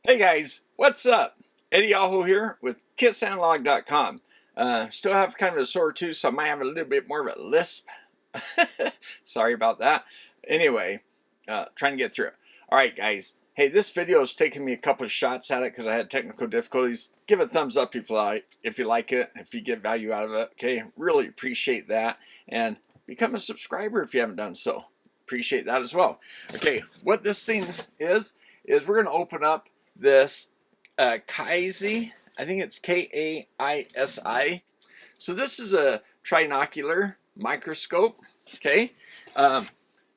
Hey guys, what's up? Eddie Aho here with KissAnalog.com. Still have kind of a sore tooth, so I might have a little bit more of a lisp. Sorry about that. Anyway, trying to get through it. Alright guys, hey, this video is taking me a couple of shots at it because I had technical difficulties. Give it a thumbs up if you like it, if you get value out of it. Okay, really appreciate that. And become a subscriber if you haven't done so. Appreciate that as well. Okay, what this thing is we're going to open up this Kaisi. I think it's Kaisi. So this is a trinocular microscope. Okay,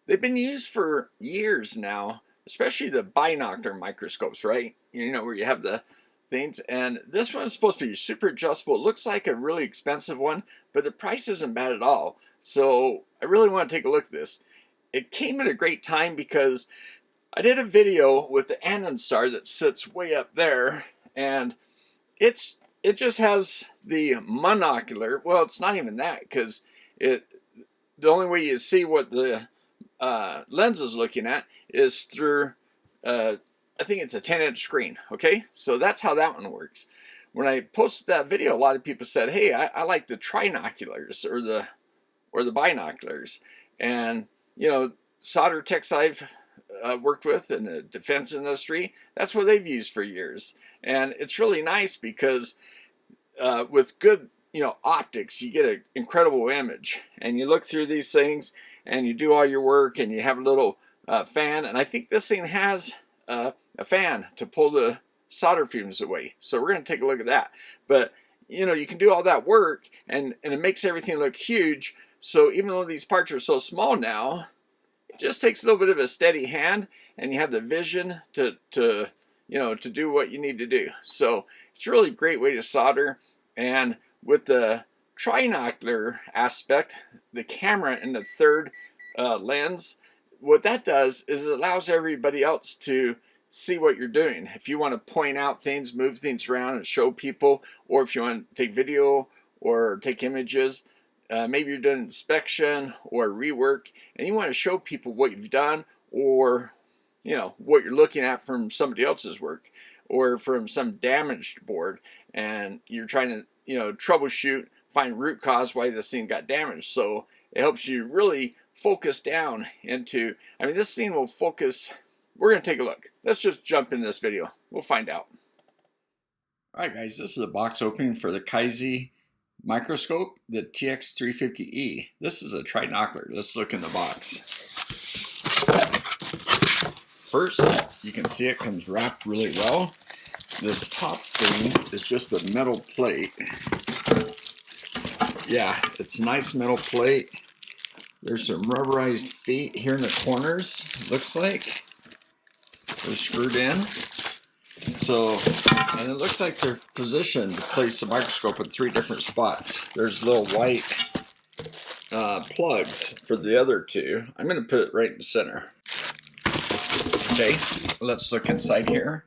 they've been used for years now, especially the binocular microscopes, right? You know, where you have the things, and this one is supposed to be super adjustable. It looks like a really expensive one, but the price isn't bad at all. So I really want to take a look at this. It came at a great time because I did a video with the Anon star that sits way up there, and it just has the monocular. Well, it's not even that, because the only way you see what the lens is looking at is through I think it's a 10-inch screen. Okay, so that's how that one works. When I posted that video, a lot of people said, hey, I like the trinoculars or the binoculars. And you know, solder techs I've worked with in the defense industry, that's what they've used for years. And it's really nice because with good, you know, optics, you get an incredible image. And you look through these things and you do all your work and you have a little fan. And I think this thing has a fan to pull the solder fumes away. So we're going to take a look at that. But you know, you can do all that work and it makes everything look huge. So even though these parts are so small now, it just takes a little bit of a steady hand, and you have the vision to do what you need to do. So it's a really great way to solder. And with the trinocular aspect, the camera in the third lens, what that does is it allows everybody else to see what you're doing. If you want to point out things, move things around and show people, or if you want to take video or take images, maybe you're doing inspection or rework and you want to show people what you've done, or you know what you're looking at from somebody else's work or from some damaged board, and you're trying to, you know, troubleshoot, find root cause why this thing got damaged. So it helps you really focus down into, I mean, this thing will focus. We're going to take a look. Let's just jump in this video. We'll find out. Alright guys, this is a box opening for the Kaisi microscope, the TX350E. This is a trinocular. Let's look in the box. First, you can see it comes wrapped really well. This top thing is just a metal plate. Yeah, it's a nice metal plate. There's some rubberized feet here in the corners, looks like. They're screwed in. So, and it looks like they're positioned to place the microscope in 3 different spots. There's little white plugs for the other 2. I'm going to put it right in the center. Okay, let's look inside here.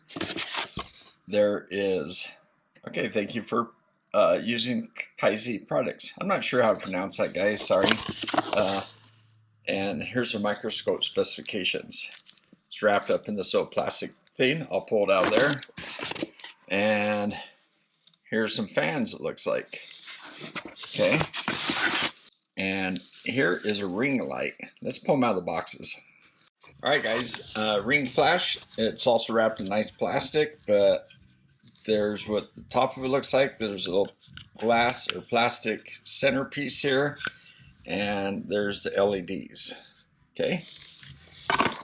There is, okay, thank you for using Kaisi products. I'm not sure how to pronounce that, guys, sorry. And here's the microscope specifications. It's wrapped up in this old plastic thing. I'll pull it out of there. And here's some fans, it looks like. Okay. And here is a ring light. Let's pull them out of the boxes. Alright guys, ring flash. It's also wrapped in nice plastic, but there's what the top of it looks like. There's a little glass or plastic centerpiece here. And there's the LEDs. Okay.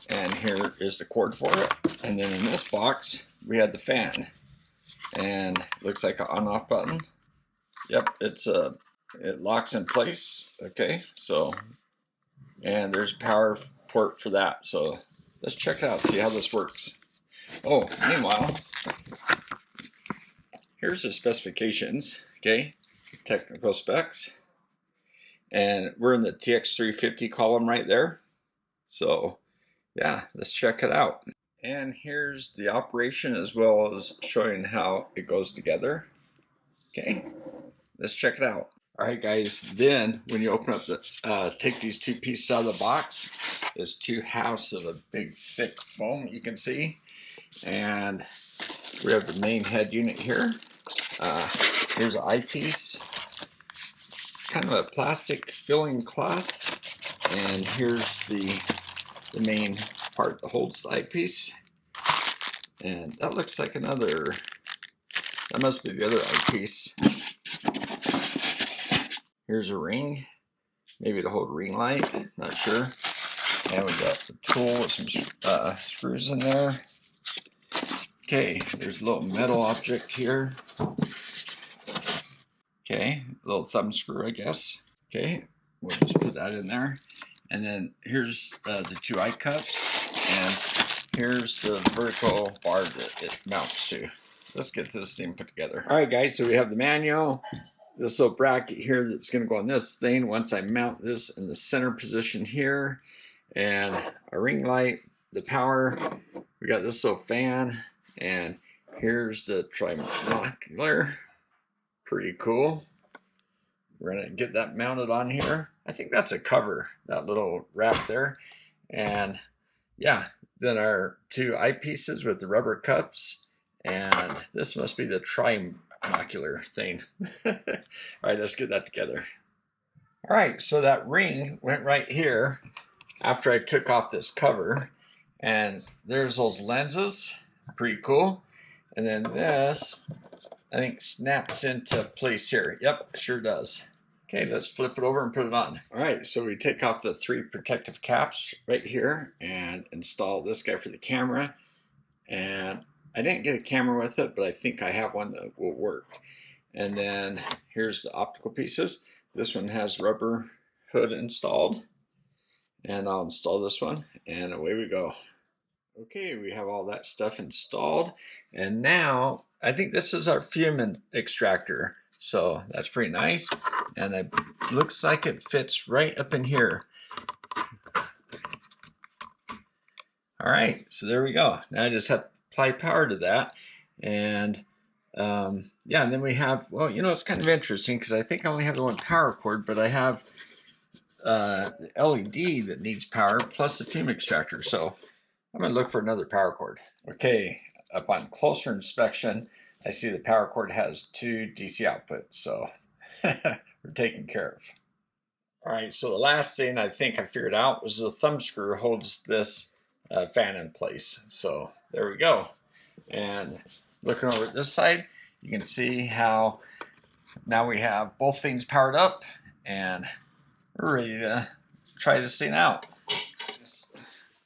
And here is the cord for it. And then in this box, we have the fan. And it looks like an on-off button. Yep, it locks in place. Okay, so, and there's a power port for that. So let's check it out, see how this works. Oh, meanwhile, here's the specifications. Okay, technical specs. And we're in the TX350 column right there. So yeah, let's check it out. And here's the operation as well as showing how it goes together. Okay, let's check it out. All right guys, then when you open up the, take these 2 pieces out of the box, there's 2 halves of a big thick foam you can see. And we have the main head unit here. Here's an eyepiece, kind of a plastic filling cloth, and here's the main part that holds the eyepiece. And that looks like another, that must be the other eyepiece. Here's a ring, maybe to hold ring light, not sure. And we got the tool with some screws in there. Okay, there's a little metal object here. Okay, a little thumb screw, I guess. Okay, we'll just put that in there. And then here's the two eye cups, and here's the vertical bar that it mounts to. Let's get this thing put together. All right, guys, so we have the manual, this little bracket here that's going to go on this thing once I mount this in the center position here, and a ring light, the power. We got this little fan, and here's the Trinocular. Pretty cool. We're going to get that mounted on here. I think that's a cover, that little wrap there. And yeah, then our two eyepieces with the rubber cups. And this must be the Trinocular thing. All right, let's get that together. All right, so that ring went right here after I took off this cover. And there's those lenses. Pretty cool. And then this, I think, snaps into place here. Yep, it sure does. Okay, let's flip it over and put it on. All right, so we take off the three protective caps right here and install this guy for the camera. And I didn't get a camera with it, but I think I have one that will work. And then here's the optical pieces. This one has rubber hood installed. And I'll install this one, and away we go. Okay, we have all that stuff installed. And now, I think this is our fume extractor. So that's pretty nice. And it looks like it fits right up in here. All right, so there we go. Now I just have to apply power to that. And yeah, and then we have, well, you know, it's kind of interesting because I think I only have the one power cord, but I have the LED that needs power plus the fume extractor. So I'm going to look for another power cord. Okay, upon closer inspection, I see the power cord has two DC outputs, so we're taken care of. All right, so the last thing I think I figured out was the thumb screw holds this fan in place. So there we go. And looking over at this side, you can see how now we have both things powered up, and we're ready to try this thing out.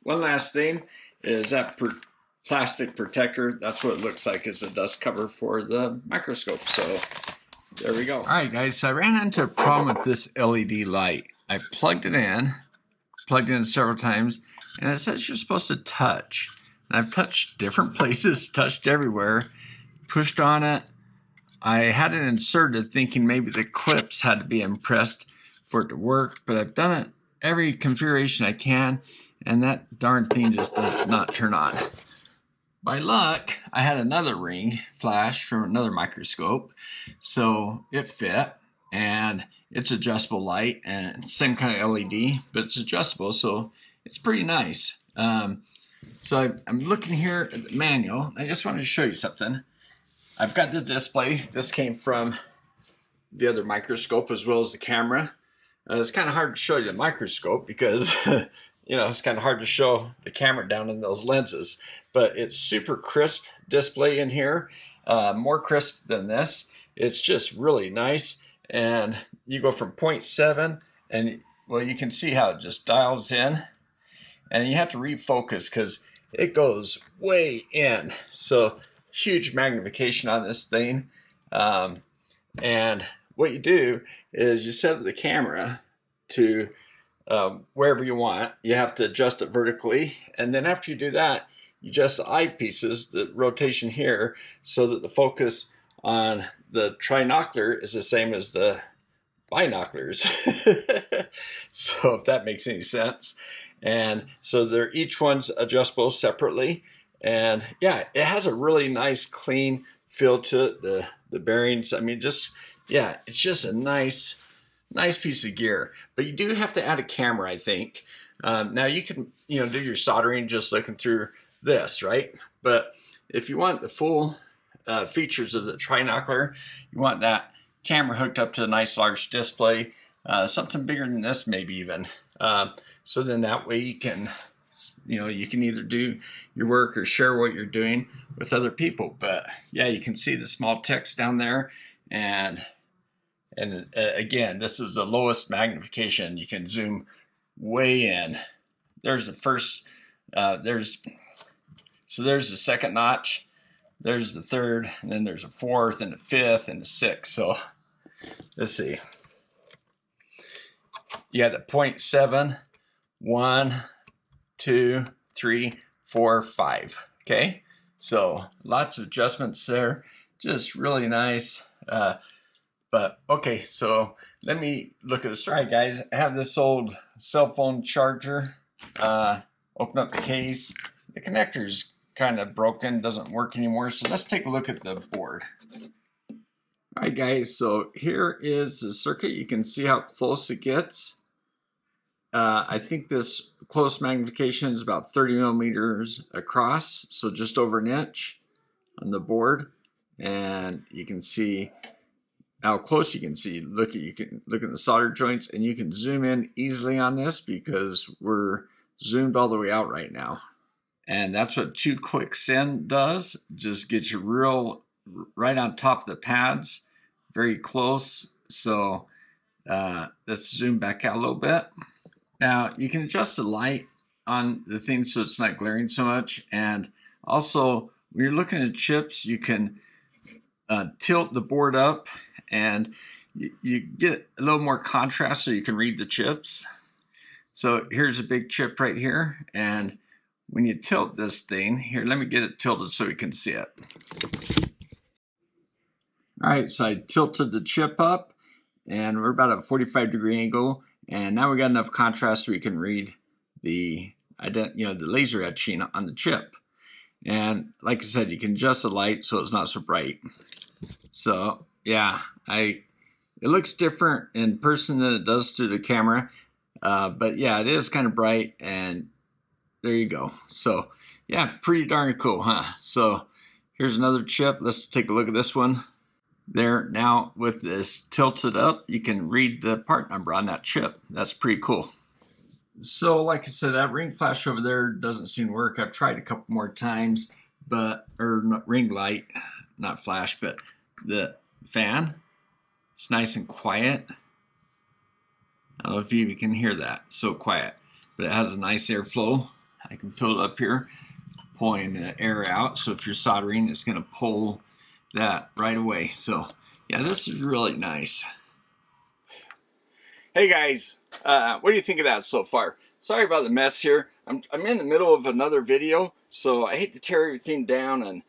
One last thing is that plastic protector. That's what it looks like, is a dust cover for the microscope. So there we go. All right, guys, so I ran into a problem with this LED light. I plugged it in several times, and it says you're supposed to touch. And I've touched different places, touched everywhere, pushed on it. I had it inserted thinking maybe the clips had to be impressed for it to work, but I've done it every configuration I can, and that darn thing just does not turn on. By luck, I had another ring flash from another microscope, so it fit, and it's adjustable light and same kind of LED, but it's adjustable, so it's pretty nice. So I'm looking here at the manual. I just wanted to show you something. I've got the display. This came from the other microscope as well as the camera. It's kind of hard to show you the microscope because you know, it's kind of hard to show the camera down in those lenses, but it's super crisp display in here, more crisp than this. It's just really nice. And you go from 0.7 and, well, you can see how it just dials in, and you have to refocus because it goes way in. So huge magnification on this thing. And what you do is you set up the camera to wherever you want. You have to adjust it vertically, and then after you do that, you adjust the eyepieces, the rotation here, so that the focus on the Trinocular is the same as the binoculars. So if that makes any sense. And so they're each one's adjustable separately, and yeah, it has a really nice clean feel to it. The bearings, I mean, just, yeah, it's just a nice piece of gear. But you do have to add a camera, I think. Now you can, you know, do your soldering just looking through this, right? But if you want the full features of the Trinocular. You want that camera hooked up to a nice large display, something bigger than this maybe even. So then that way you can, you can either do your work or share what you're doing with other people. But yeah, you can see the small text down there, and again, this is the lowest magnification. You can zoom way in. There's the first, there's the second notch, there's the third, and then there's a fourth and a fifth and a sixth. So let's see. You got the 0.7, 1, 2, 3, 4, 5. Okay, so lots of adjustments there, just really nice. But okay, so let me look at this. All right, guys, I have this old cell phone charger. Open up the case. The connector's kind of broken, doesn't work anymore. So let's take a look at the board. All right, guys, so here is the circuit. You can see how close it gets. I think this close magnification is about 30 millimeters across, so just over an inch on the board. And you can see how close you can see. You can look at the solder joints, and you can zoom in easily on this because we're zoomed all the way out right now. And that's what 2 clicks in does. Just gets you right on top of the pads, very close. So let's zoom back out a little bit. Now you can adjust the light on the thing so it's not glaring so much. And also when you're looking at chips, you can tilt the board up, and you get a little more contrast so you can read the chips. So here's a big chip right here, and when you tilt this thing, here, let me get it tilted so you can see it. All right, so I tilted the chip up, and we're about at a 45-degree angle, and now we got enough contrast so we can read the laser etching on the chip. And like I said, you can adjust the light so it's not so bright. So yeah, it looks different in person than it does through the camera. But yeah, it is kind of bright, and there you go. So yeah, pretty darn cool, huh? So here's another chip. Let's take a look at this one. There, now with this tilted up, you can read the part number on that chip. That's pretty cool. So like I said, that ring flash over there doesn't seem to work. I've tried a couple more times, or ring light, not flash, but the fan. It's nice and quiet. I don't know if you can hear that, so quiet, but it has a nice airflow. I can fill it up here, pulling the air out. So if you're soldering, it's going to pull that right away. So yeah, this is really nice. Hey guys, what do you think of that so far? Sorry about the mess here. I'm in the middle of another video, so I hate to tear everything down and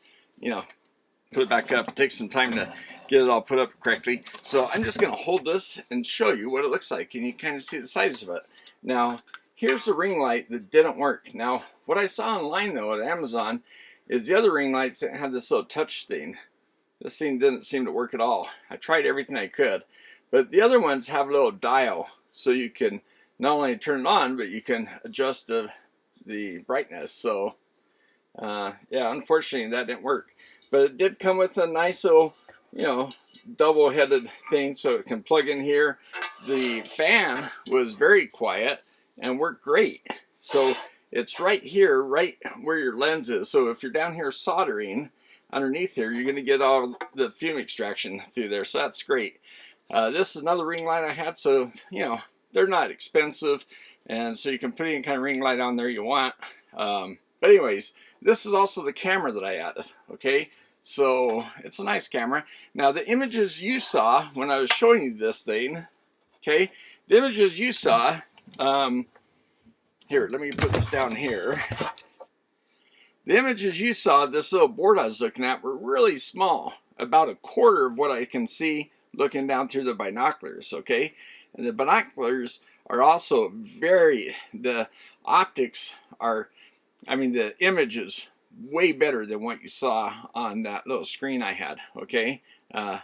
put it back up. It takes some time to get it all put up correctly. So I'm just going to hold this and show you what it looks like, and you kind of see the size of it. Now, here's the ring light that didn't work. Now, what I saw online though at Amazon is the other ring lights that have this little touch thing. This thing didn't seem to work at all. I tried everything I could, but the other ones have a little dial, so you can not only turn it on, but you can adjust the brightness. So yeah, unfortunately that didn't work. But it did come with a nice little, double-headed thing so it can plug in here. The fan was very quiet and worked great. So it's right here, right where your lens is. So if you're down here soldering underneath here, you're going to get all the fume extraction through there. So that's great. This is another ring light I had. So, they're not expensive. And so you can put any kind of ring light on there you want. But anyways, this is also the camera that I added, okay? So it's a nice camera. Now the images you saw when I was showing you this thing, okay? The images you saw, here, let me put this down here. The images you saw, this little board I was looking at, were really small, about a quarter of what I can see looking down through the binoculars, okay? And the binoculars are also the optics are, the image is way better than what you saw on that little screen I had, okay? The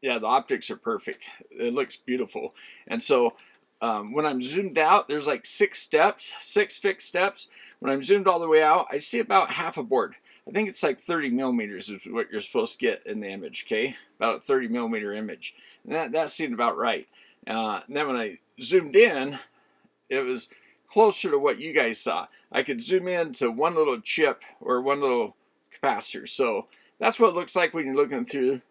optics are perfect. It looks beautiful. And so when I'm zoomed out, there's like 6 fixed steps. When I'm zoomed all the way out, I see about half a board. I think it's like 30 millimeters is what you're supposed to get in the image, okay? About a 30 millimeter image. And that seemed about right. And then when I zoomed in, it was closer to what you guys saw. I could zoom in to one little chip or one little capacitor. So that's what it looks like when you're looking through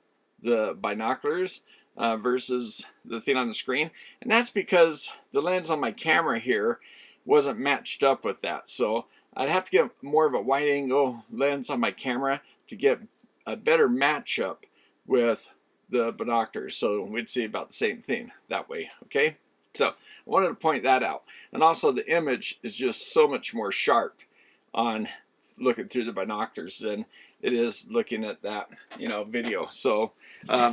the binoculars versus the thing on the screen. And that's because the lens on my camera here wasn't matched up with that. So I'd have to get more of a wide angle lens on my camera to get a better matchup with the binoculars. So we'd see about the same thing that way, okay? So I wanted to point that out. And also the image is just so much more sharp on looking through the binoculars than it is looking at that, you know, video. So,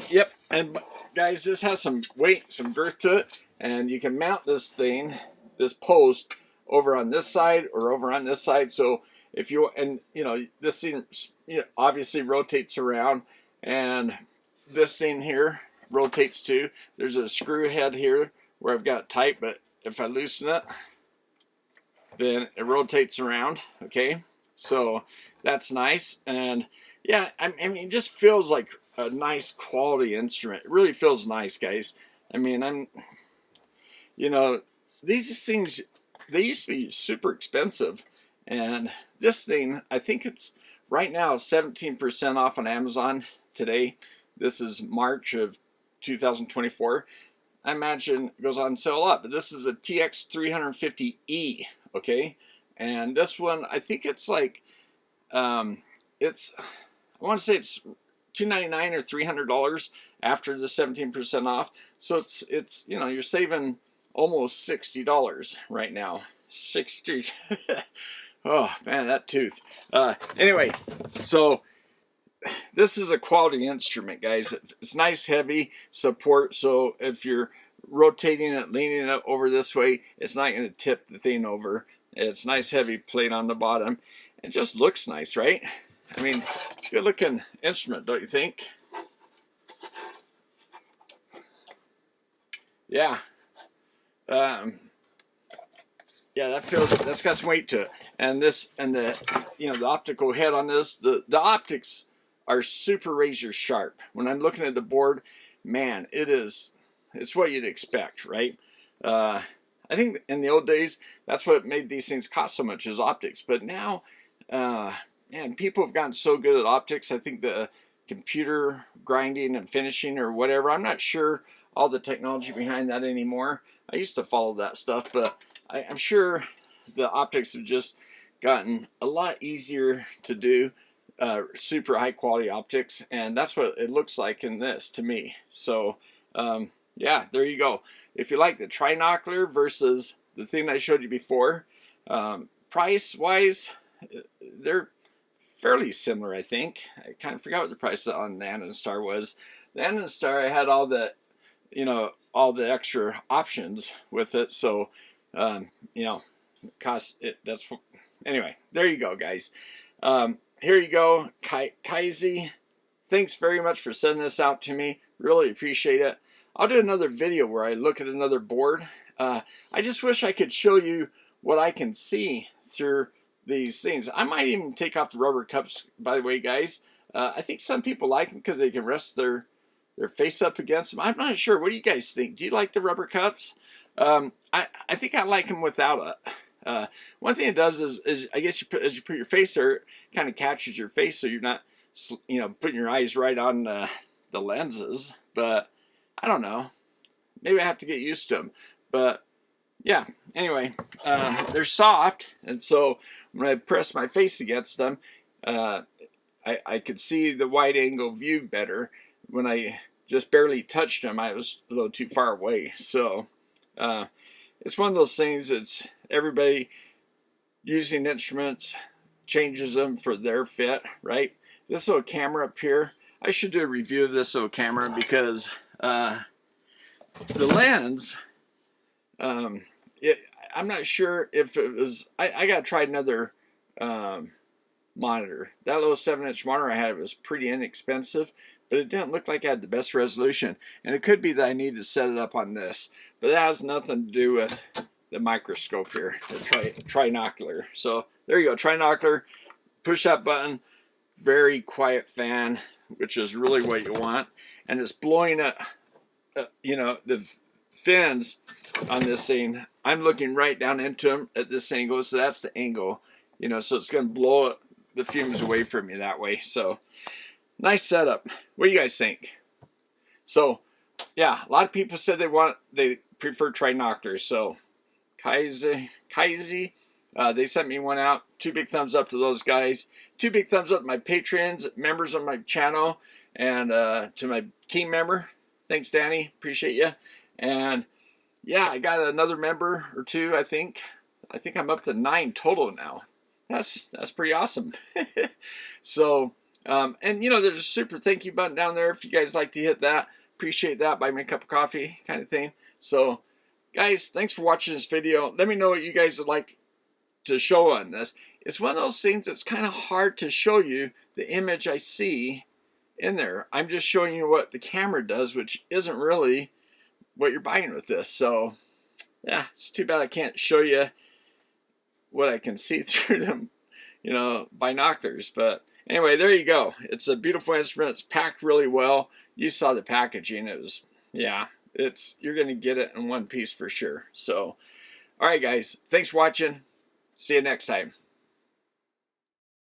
yep. And guys, this has some weight, some girth to it. And you can mount this thing, this post, over on this side or over on this side. So if you, and you know, this thing, you know, obviously rotates around, and this thing here rotates too. There's a screw head here where I've got it tight, but if I loosen it, then it rotates around, okay? So that's nice. And yeah, I mean, it just feels like a nice quality instrument. It really feels nice, guys. I mean, you know, these things, they used to be super expensive. And this thing, I think it's right now 17% off on Amazon today. This is March of 2024. I imagine it goes on sale a lot, but this is a TX350E, okay? And this one, I think it's like, I want to say it's $299 or $300 after the 17% off. So it's you know, you're saving almost $60 right now. 60. Oh man, that tooth. Anyway, so this is a quality instrument, guys. It's nice, heavy support. So if you're rotating it, leaning it over this way, it's not going to tip the thing over. It's nice, heavy plate on the bottom. It just looks nice, right? I mean, it's a good looking instrument, don't you think? Yeah. Yeah, that's got some weight to it. And this, and the, you know, the optical head on this, the optics are super razor sharp. When I'm looking at the board, man, it's what you'd expect, right? I think in the old days, that's what made these things cost so much, is optics. But now, man, people have gotten so good at optics. I think the computer grinding and finishing or whatever, I'm not sure all the technology behind that anymore. I used to follow that stuff, but I'm sure the optics have just gotten a lot easier to do, super high quality optics, and that's what it looks like in this to me. So yeah, there you go. If you like the Trinocular versus the thing I showed you before, price wise, they're fairly similar, I think. I kind of forgot what the price on the Anonstar was. The Anonstar, I had all the, you know, all the extra options with it, so you know, cost it. That's anyway. There you go, guys. Here you go, Kaisi. Thanks very much for sending this out to me. Really appreciate it. I'll do another video where I look at another board. I just wish I could show you what I can see through these things. I might even take off the rubber cups, by the way, guys. I think some people like them because they can rest their face up against them. I'm not sure. What do you guys think? Do you like the rubber cups? I think I like them without it. One thing it does is I guess as you put your face there, it kind of catches your face, so you're not, you know, putting your eyes right on the lenses. But I don't know. Maybe I have to get used to them. But yeah. Anyway, they're soft, and so when I press my face against them, I could see the wide angle view better. When I just barely touched them, I was a little too far away. So it's one of those things. It's everybody using instruments changes them for their fit, right? This little camera up here, I should do a review of this little camera because the lens, I'm not sure if it was, I got to try another monitor. That little 7-inch monitor I had was pretty inexpensive, but it didn't look like it had the best resolution. And it could be that I need to set it up on this, but that has nothing to do with the microscope here, the Trinocular. So there you go, Trinocular. Push that button, very quiet fan, which is really what you want, and it's blowing up, you know, the fins on this thing. I'm looking right down into them at this angle, so that's the angle, you know, so it's going to blow the fumes away from you that way. So nice setup. What do you guys think? So yeah, a lot of people said they prefer Trinoculars. So Kaisi, they sent me one out. 2 big thumbs up to those guys. 2 big thumbs up to my patrons, members of my channel, and to my team member. Thanks, Danny. Appreciate you. And yeah, I got another member or 2. I think I'm up to 9 total now. That's pretty awesome. So and you know, there's a super thank you button down there if you guys like to hit that. Appreciate that. Buy me a cup of coffee kind of thing. So guys, thanks for watching this video. Let me know what you guys would like to show on this. It's one of those things that's kind of hard to show you the image I see in there. I'm just showing you what the camera does, which isn't really what you're buying with this. So yeah, it's too bad I can't show you what I can see through them, you know, binoculars. But anyway, there you go. It's a beautiful instrument. It's packed really well. You saw the packaging. It was, yeah, you're going to get it in one piece for sure. So, all right, guys, thanks for watching. See you next time.